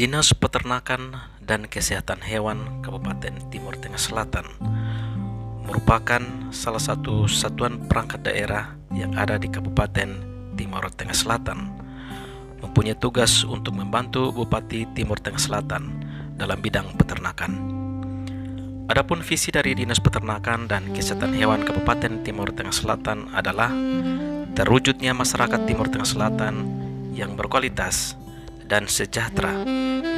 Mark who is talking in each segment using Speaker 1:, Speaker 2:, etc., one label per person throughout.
Speaker 1: Dinas Peternakan dan Kesehatan Hewan Kabupaten Timur Tengah Selatan merupakan salah satu satuan perangkat daerah yang ada di Kabupaten Timur Tengah Selatan, mempunyai tugas untuk membantu Bupati Timur Tengah Selatan dalam bidang peternakan. Adapun visi dari Dinas Peternakan dan Kesehatan Hewan Kabupaten Timur Tengah Selatan adalah terwujudnya masyarakat Timur Tengah Selatan yang berkualitas dan sejahtera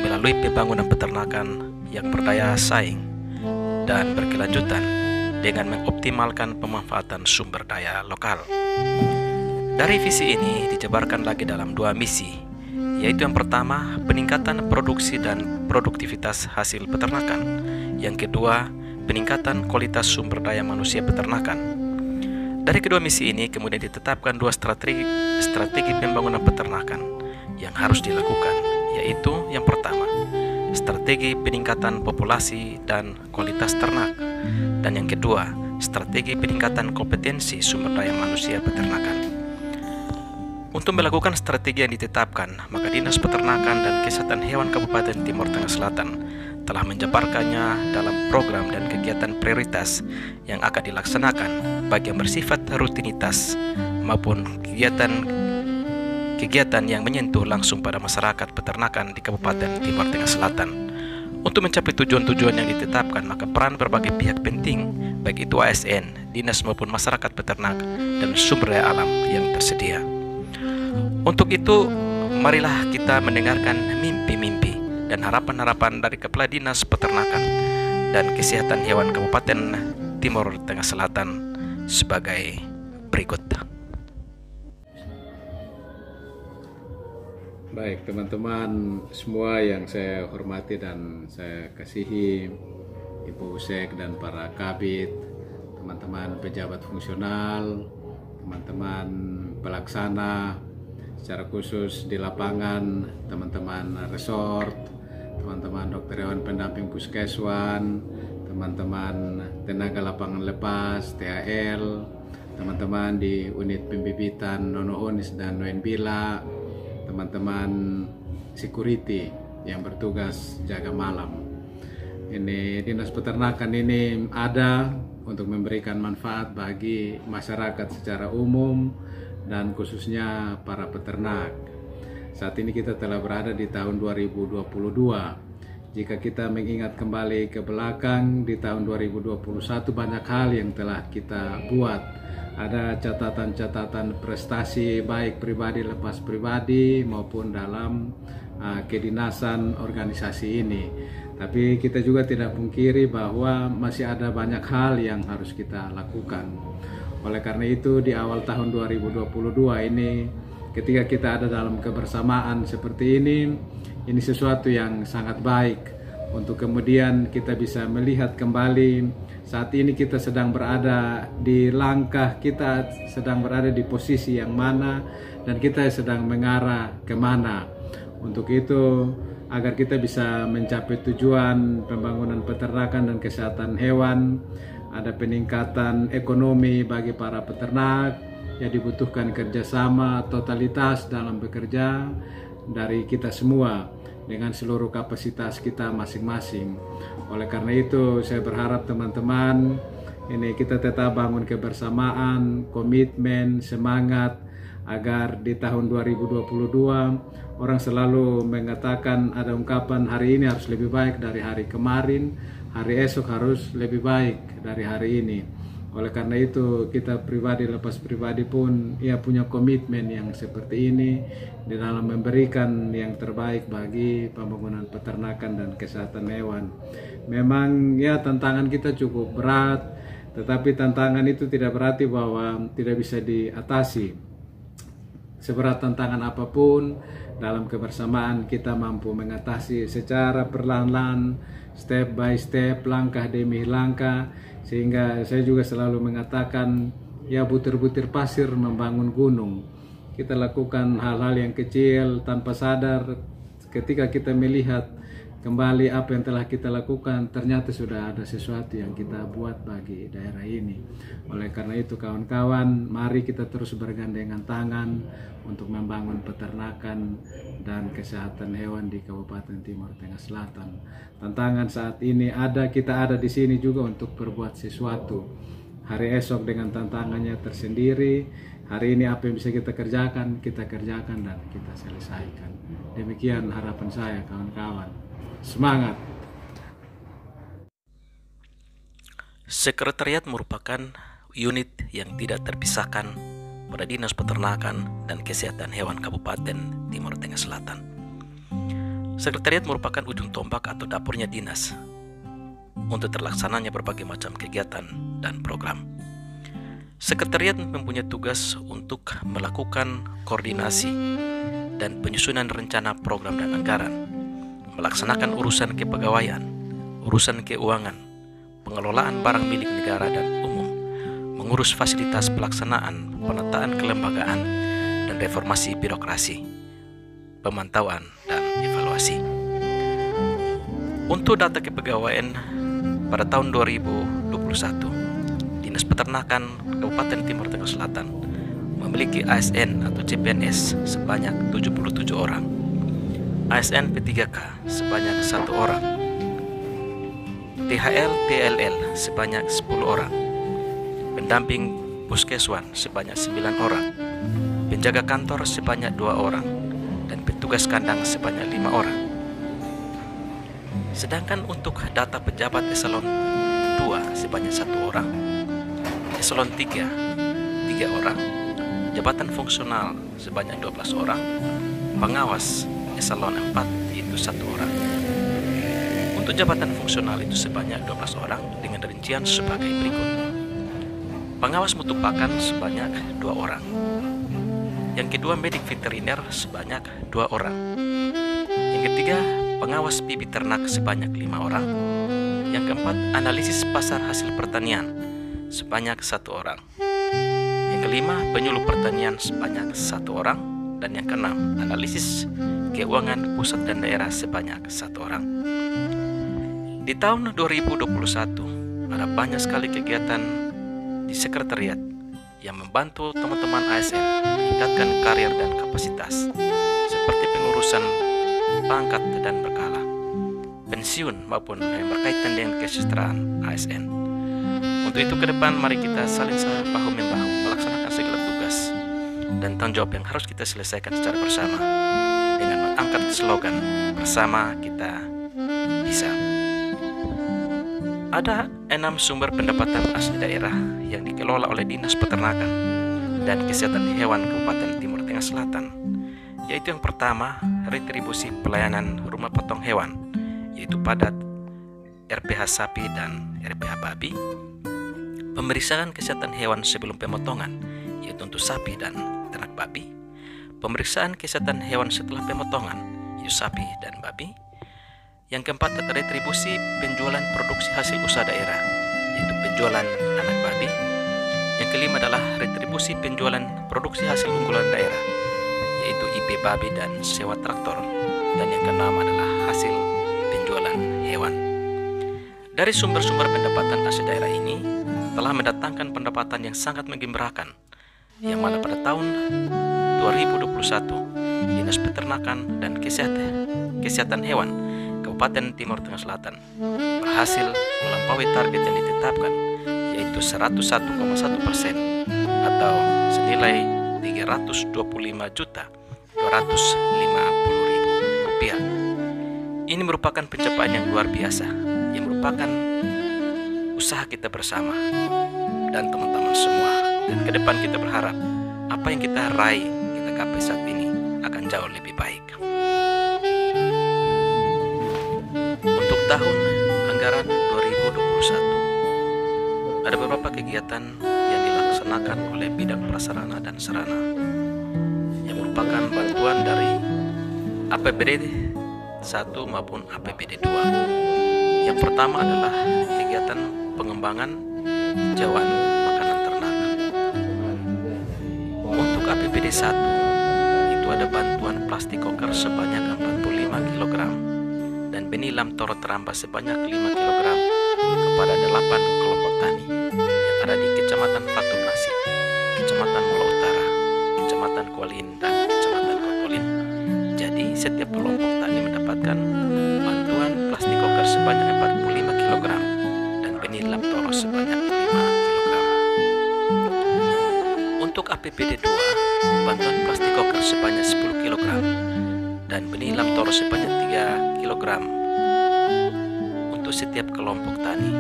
Speaker 1: melalui pembangunan peternakan yang berdaya saing dan berkelanjutan dengan mengoptimalkan pemanfaatan sumber daya lokal. Dari visi ini dijabarkan lagi dalam dua misi, yaitu yang pertama, peningkatan produksi dan produktivitas hasil peternakan. Yang kedua, peningkatan kualitas sumber daya manusia peternakan. Dari kedua misi ini kemudian ditetapkan dua strategi pembangunan peternakan yang harus dilakukan, yaitu yang pertama, strategi peningkatan populasi dan kualitas ternak, dan yang kedua, strategi peningkatan kompetensi sumber daya manusia peternakan. Untuk melakukan strategi yang ditetapkan, maka Dinas Peternakan dan Kesehatan Hewan Kabupaten Timur Tengah Selatan telah menjabarkannya dalam program dan kegiatan prioritas yang akan dilaksanakan, baik yang bersifat rutinitas maupun kegiatan yang menyentuh langsung pada masyarakat peternakan di Kabupaten Timur Tengah Selatan. Untuk mencapai tujuan-tujuan yang ditetapkan, maka peran berbagai pihak penting, baik itu ASN, dinas maupun masyarakat peternak dan sumber daya alam yang tersedia. Untuk itu, marilah kita mendengarkan mimpi-mimpi dan harapan-harapan dari Kepala Dinas Peternakan dan Kesehatan Hewan Kabupaten Timur Tengah Selatan sebagai berikut.
Speaker 2: Baik, teman-teman semua yang saya hormati dan saya kasihi, Ibu Sek dan para kabit, teman-teman pejabat fungsional, teman-teman pelaksana, secara khusus di lapangan, teman-teman resort, teman-teman dokter hewan pendamping puskeswan, teman-teman tenaga lapangan lepas, THL, teman-teman di unit pembibitan Nono-Onis dan Noenbila, teman-teman security yang bertugas jaga malam. Ini Dinas Peternakan ini ada untuk memberikan manfaat bagi masyarakat secara umum dan khususnya para peternak. Saat ini kita telah berada di tahun 2022. Jika kita mengingat kembali ke belakang, di tahun 2021 banyak hal yang telah kita buat. Ada catatan-catatan prestasi baik pribadi lepas pribadi maupun dalam kedinasan organisasi ini. Tapi kita juga tidak pungkiri bahwa masih ada banyak hal yang harus kita lakukan. Oleh karena itu di awal tahun 2022 ini, ketika kita ada dalam kebersamaan seperti ini sesuatu yang sangat baik untuk kemudian kita bisa melihat kembali saat ini kita sedang berada di langkah, kita sedang berada di posisi yang mana dan kita sedang mengarah kemana. Untuk itu, agar kita bisa mencapai tujuan pembangunan peternakan dan kesehatan hewan, ada peningkatan ekonomi bagi para peternak, ya dibutuhkan kerjasama totalitas dalam bekerja dari kita semua dengan seluruh kapasitas kita masing-masing. Oleh karena itu saya berharap teman-teman ini kita tetap bangun kebersamaan, komitmen, semangat agar di tahun 2022 orang selalu mengatakan, ada ungkapan hari ini harus lebih baik dari hari kemarin, hari esok harus lebih baik dari hari ini. Oleh karena itu kita pribadi lepas pribadi pun ya punya komitmen yang seperti ini di dalam memberikan yang terbaik bagi pembangunan peternakan dan kesehatan hewan. Memang ya tantangan kita cukup berat, tetapi tantangan itu tidak berarti bahwa tidak bisa diatasi. Seberat tantangan apapun, dalam kebersamaan kita mampu mengatasi secara perlahan-lahan, step by step, langkah demi langkah, sehingga saya juga selalu mengatakan ya butir-butir pasir membangun gunung. Kita lakukan hal-hal yang kecil tanpa sadar, ketika kita melihat kembali apa yang telah kita lakukan, ternyata sudah ada sesuatu yang kita buat bagi daerah ini. Oleh karena itu kawan-kawan, mari kita terus bergandengan tangan untuk membangun peternakan dan kesehatan hewan di Kabupaten Timur Tengah Selatan. Tantangan saat ini kita ada di sini juga untuk berbuat sesuatu. Hari esok dengan tantangannya tersendiri. Hari ini apa yang bisa kita kerjakan dan kita selesaikan. Demikian harapan saya kawan-kawan. Semangat!
Speaker 1: Sekretariat merupakan unit yang tidak terpisahkan pada Dinas Peternakan dan Kesehatan Hewan Kabupaten Timur Tengah Selatan. Sekretariat merupakan ujung tombak atau dapurnya dinas untuk terlaksananya berbagai macam kegiatan dan program. Sekretariat mempunyai tugas untuk melakukan koordinasi dan penyusunan rencana program dan anggaran, melaksanakan urusan kepegawaian, urusan keuangan, pengelolaan barang milik negara dan umum, mengurus fasilitas pelaksanaan, penataan kelembagaan, dan reformasi birokrasi, pemantauan, dan evaluasi. Untuk data kepegawaian pada tahun 2021, Dinas Peternakan Kabupaten Timur Tengah Selatan memiliki ASN atau CPNS sebanyak 77 orang, ASN P3K sebanyak 1 orang, THL TLL sebanyak 10 orang, pendamping puskeswan sebanyak 9 orang, penjaga kantor sebanyak 2 orang, dan petugas kandang sebanyak 5 orang. Sedangkan untuk data pejabat eselon 2 sebanyak 1 orang, eselon 3 orang, jabatan fungsional sebanyak 12 orang, pengawas eselon 4 yaitu 1 orang. Untuk jabatan fungsional itu sebanyak 12 orang dengan rincian sebagai berikut. Pengawas mutu pakan sebanyak 2 orang. Yang kedua, medik veteriner sebanyak 2 orang. Yang ketiga, pengawas bibit ternak sebanyak 5 orang. Yang keempat, analisis pasar hasil pertanian sebanyak 1 orang. Yang kelima, penyuluh pertanian sebanyak 1 orang. Dan yang keenam, analisis keuangan pusat dan daerah sebanyak 1 orang. Di tahun 2021 ada banyak sekali kegiatan di sekretariat yang membantu teman-teman ASN meningkatkan karir dan kapasitas, seperti pengurusan pangkat dan berkala, pensiun maupun yang berkaitan dengan kesejahteraan ASN. Untuk itu ke depan mari kita saling bahu-membahu melaksanakan segala tugas dan tanggung jawab yang harus kita selesaikan secara bersama dengan mengangkat slogan bersama kita bisa. Ada 6 sumber pendapatan asli daerah yang dikelola oleh Dinas Peternakan dan Kesehatan Hewan Kabupaten Timur Tengah Selatan, yaitu yang pertama, retribusi pelayanan rumah potong hewan, yaitu padat, RPH sapi dan RPH babi, pemeriksaan kesehatan hewan sebelum pemotongan, yaitu untuk sapi dan ternak babi, pemeriksaan kesehatan hewan setelah pemotongan, yaitu sapi dan babi. Yang keempat, retribusi penjualan produksi hasil usaha daerah, yaitu penjualan anak babi. Yang kelima adalah retribusi penjualan produksi hasil unggulan daerah, yaitu IP babi dan sewa traktor. Dan yang keenam adalah hasil penjualan hewan. Dari sumber-sumber pendapatan asli daerah ini telah mendatangkan pendapatan yang sangat menggembirakan, yang mana pada tahun 2021 Dinas Peternakan dan Kesehatan Hewan Kabupaten Timur Tengah Selatan berhasil melampaui target yang ditetapkan, yaitu 101,1% atau senilai Rp320.250.000. Ini merupakan pencapaian yang luar biasa, yang merupakan usaha kita bersama dan teman-teman semua. Dan ke depan kita berharap apa yang kita raih, kita capai saat ini akan jauh lebih baik. Untuk tahun anggaran 2021 ada beberapa kegiatan yang dilaksanakan oleh bidang prasarana dan sarana yang merupakan bantuan dari APBD 1 maupun APBD 2. Yang pertama adalah kegiatan pengembangan hijauan makanan ternak. Untuk APBD 1 itu ada bantuan plastik koker sebanyak 45 kg dan benih lam toro terambah sebanyak 5 kg kepada 8 kelompok tani yang ada di Kecamatan Patung Nasi, Kecamatan Molo Utara, Kecamatan Kualin, dan Kecamatan Kotolin. Jadi setiap kelompok tani mendapatkan bantuan plastik koker sebanyak 45 kg dan benih lam toro sebanyak 5 kg. Untuk APBD 2, bantuan plastik koker sebanyak 10 kg dan benih lam toro sebanyak 3 kg untuk setiap kelompok tani,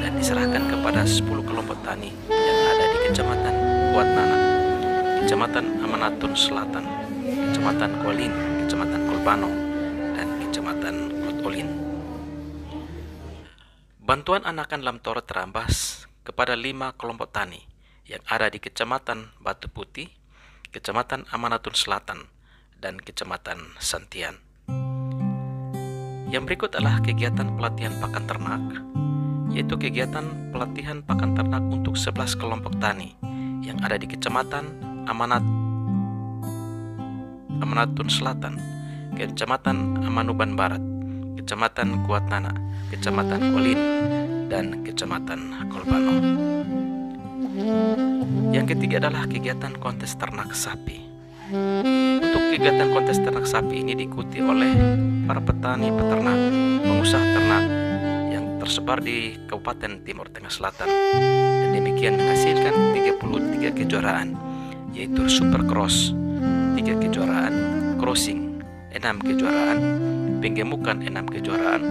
Speaker 1: dan diserahkan kepada 10 kelompok tani yang ada di Kecamatan Kuatnana, Kecamatan Amanatun Selatan, Kecamatan Kualin, Kecamatan Kolbano, dan Kecamatan Kotolin. Bantuan anakan lam toro terambas kepada 5 kelompok tani yang ada di Kecamatan Batu Putih, Kecamatan Amanatun Selatan, dan Kecamatan Santian. Yang berikut adalah kegiatan pelatihan pakan ternak, yaitu kegiatan pelatihan pakan ternak untuk 11 kelompok tani yang ada di Kecamatan Amanatun Selatan, Kecamatan Amanuban Barat, Kecamatan Kuatnana, Kecamatan Kualin, dan Kecamatan Kolbano. Yang ketiga adalah kegiatan kontes ternak sapi. Untuk kegiatan kontes ternak sapi ini diikuti oleh para petani peternak, pengusaha ternak yang tersebar di Kabupaten Timur Tengah Selatan, dan demikian menghasilkan 33 kejuaraan, yaitu Supercross 3 kejuaraan, Crossing 6 kejuaraan, Penggemukan 6 kejuaraan,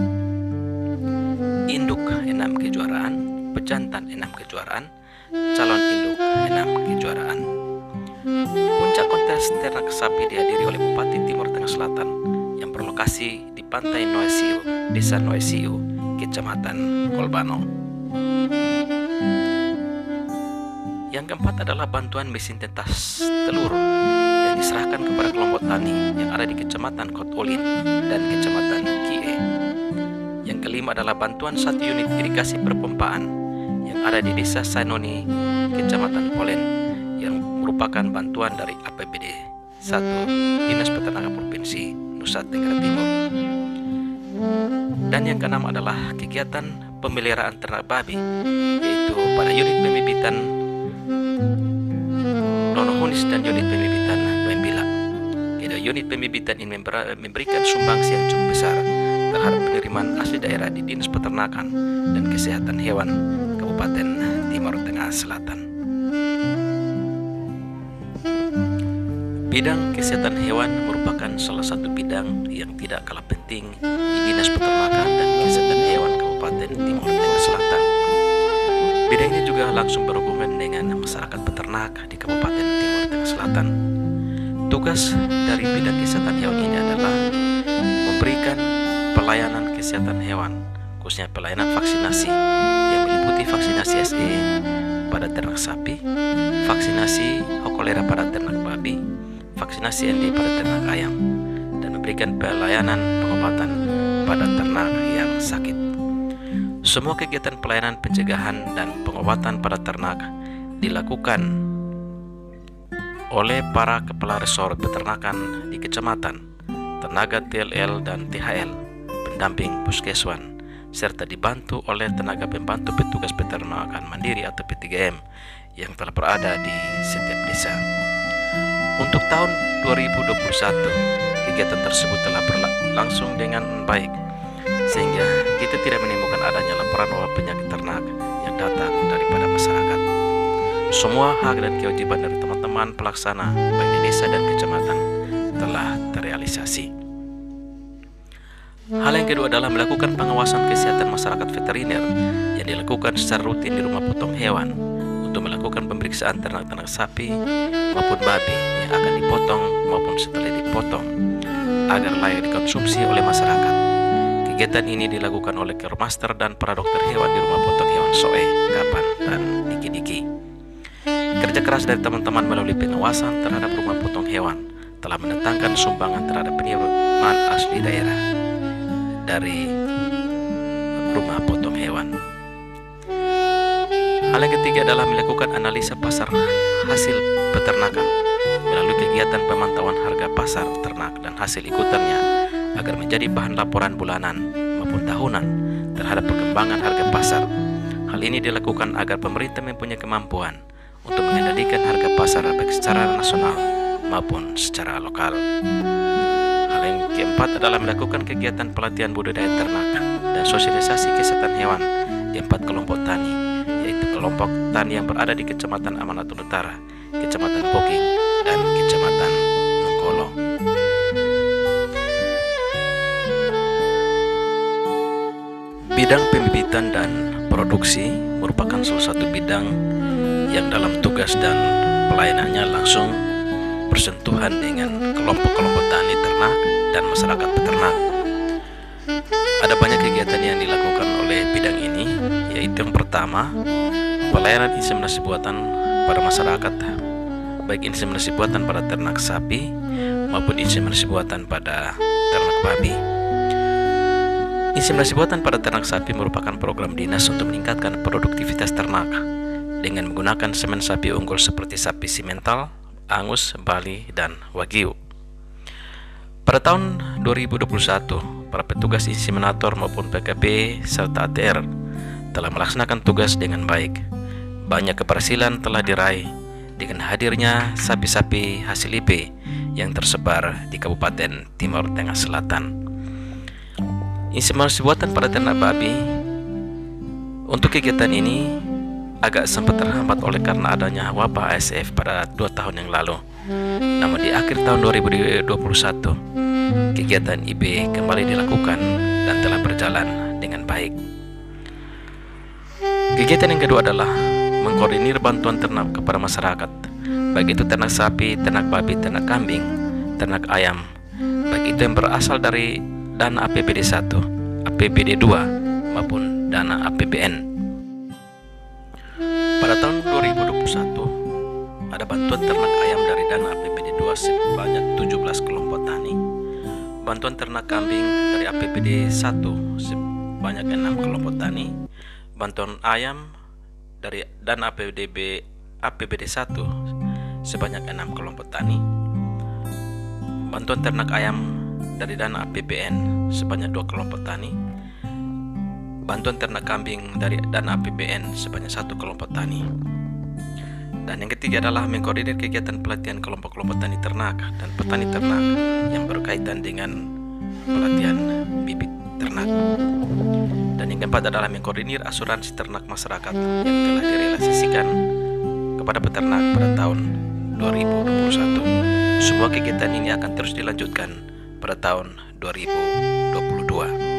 Speaker 1: Induk 6 kejuaraan, Pejantan 6 kejuaraan, Calon Induk 6 kejuaraan. Puncak kontes ternak sapi dihadiri oleh Bupati Timur Tengah Selatan yang berlokasi di Pantai Noesiu, Desa Noesiu, Kecamatan Kolbano. Yang keempat adalah bantuan mesin tetas telur yang diserahkan kepada kelompok tani yang ada di Kecamatan Kotolin dan Kecamatan Kie. Yang kelima adalah bantuan 1 unit irigasi perpompaan yang ada di Desa Sanoni, Kecamatan Polen, yang merupakan bantuan dari APBD 1 Dinas Peternakan Provinsi Nusa Tenggara Timur. Dan yang keenam adalah kegiatan pemeliharaan ternak babi, yaitu pada unit pembibitan Nonohonis dan unit pembibitan Wembila. Unit pembibitan ini memberikan sumbangsi yang cukup besar terhadap penerimaan asli daerah di Dinas Peternakan dan Kesehatan Hewan Kabupaten Timur Tengah Selatan. Bidang kesehatan hewan merupakan salah satu bidang yang tidak kalah penting di Dinas Peternakan dan Kesehatan Hewan Kabupaten Timur Tengah Selatan. Bidang ini juga langsung berhubungan dengan masyarakat peternak di Kabupaten Timur Tengah Selatan. Tugas dari bidang kesehatan hewan ini adalah memberikan pelayanan kesehatan hewan, khususnya pelayanan vaksinasi yang meliputi vaksinasi SE pada ternak sapi, vaksinasi kolera pada ternak babi, vaksinasi ND pada ternak ayam, dan memberikan pelayanan pengobatan pada ternak yang sakit. Semua kegiatan pelayanan pencegahan dan pengobatan pada ternak dilakukan oleh para kepala resort peternakan di kecamatan, tenaga TLL dan THL, pendamping puskeswan, serta dibantu oleh tenaga pembantu petugas peternakan mandiri atau P3M yang telah berada di setiap desa. Untuk tahun 2021, kegiatan tersebut telah berlangsung dengan baik, sehingga kita tidak menemukan adanya laporan wabah penyakit ternak yang datang daripada masyarakat. Semua hak dan kewajiban dari teman-teman pelaksana baik di desa dan kecamatan telah terrealisasi. Hal yang kedua adalah melakukan pengawasan kesehatan masyarakat veteriner yang dilakukan secara rutin di rumah potong hewan untuk melakukan pemeriksaan ternak-ternak sapi maupun babi yang akan dipotong maupun setelah dipotong agar layak dikonsumsi oleh masyarakat. Kegiatan ini dilakukan oleh Kermaster dan para dokter hewan di rumah potong hewan Soe, Kapan, dan Diki-Diki. Kerja keras dari teman-teman melalui pengawasan terhadap rumah potong hewan telah mendatangkan sumbangan terhadap penerimaan asli daerah dari rumah potong hewan. Hal yang ketiga adalah melakukan analisa pasar hasil peternakan melalui kegiatan pemantauan harga pasar ternak dan hasil ikutannya agar menjadi bahan laporan bulanan maupun tahunan terhadap perkembangan harga pasar. Hal ini dilakukan agar pemerintah mempunyai kemampuan untuk mengendalikan harga pasar baik secara nasional maupun secara lokal. Hal yang keempat adalah melakukan kegiatan pelatihan budidaya ternak dan sosialisasi kesehatan hewan di 4 kelompok tani, yaitu kelompok tani yang berada di Kecamatan Amanatun Utara, Kecamatan Poking, dan Kecamatan Nungkolo. Bidang pembibitan dan produksi merupakan salah satu bidang yang dalam tugas dan pelayanannya langsung bersentuhan dengan kelompok-kelompok tani ternak dan masyarakat peternak. Ada banyak kegiatan yang dilakukan oleh bidang ini, yaitu yang pertama, pelayanan inseminasi buatan pada masyarakat, baik inseminasi buatan pada ternak sapi maupun inseminasi buatan pada ternak babi. Inseminasi buatan pada ternak sapi merupakan program dinas untuk meningkatkan produktivitas ternak dengan menggunakan semen sapi unggul seperti sapi simental, Angus, Bali, dan Wagyu. Pada tahun 2021, para petugas inseminator maupun PKP serta ATR telah melaksanakan tugas dengan baik. Banyak keberhasilan telah diraih dengan hadirnya sapi-sapi hasil IP yang tersebar di Kabupaten Timur Tengah Selatan. Inseminasi buatan pada ternak babi, untuk kegiatan ini agak sempat terhambat oleh karena adanya wabah ASF pada 2 tahun yang lalu. Namun di akhir tahun 2021, kegiatan IB kembali dilakukan dan telah berjalan dengan baik. Kegiatan yang kedua adalah mengkoordinir bantuan ternak kepada masyarakat, baik itu ternak sapi, ternak babi, ternak kambing, ternak ayam, baik itu yang berasal dari dana APBD 1, APBD 2, maupun dana APBN. Pada tahun 2021, ada bantuan ternak ayam dari dana APBD 2 sebanyak 17 kelompok tani, bantuan ternak kambing dari APBD 1 sebanyak 6 kelompok tani, bantuan ayam dari dana APBD 1 sebanyak 6 kelompok tani, bantuan ternak ayam dari dana APBN sebanyak 2 kelompok tani, bantuan ternak kambing dari dana APBN sebanyak 1 kelompok tani. Dan yang ketiga adalah mengkoordinir kegiatan pelatihan kelompok-kelompok tani ternak dan petani ternak yang berkaitan dengan pelatihan bibit ternak. Dan yang keempat adalah mengkoordinir asuransi ternak masyarakat yang telah direalisasikan kepada peternak pada tahun 2021. Semua kegiatan ini akan terus dilanjutkan pada tahun 2022.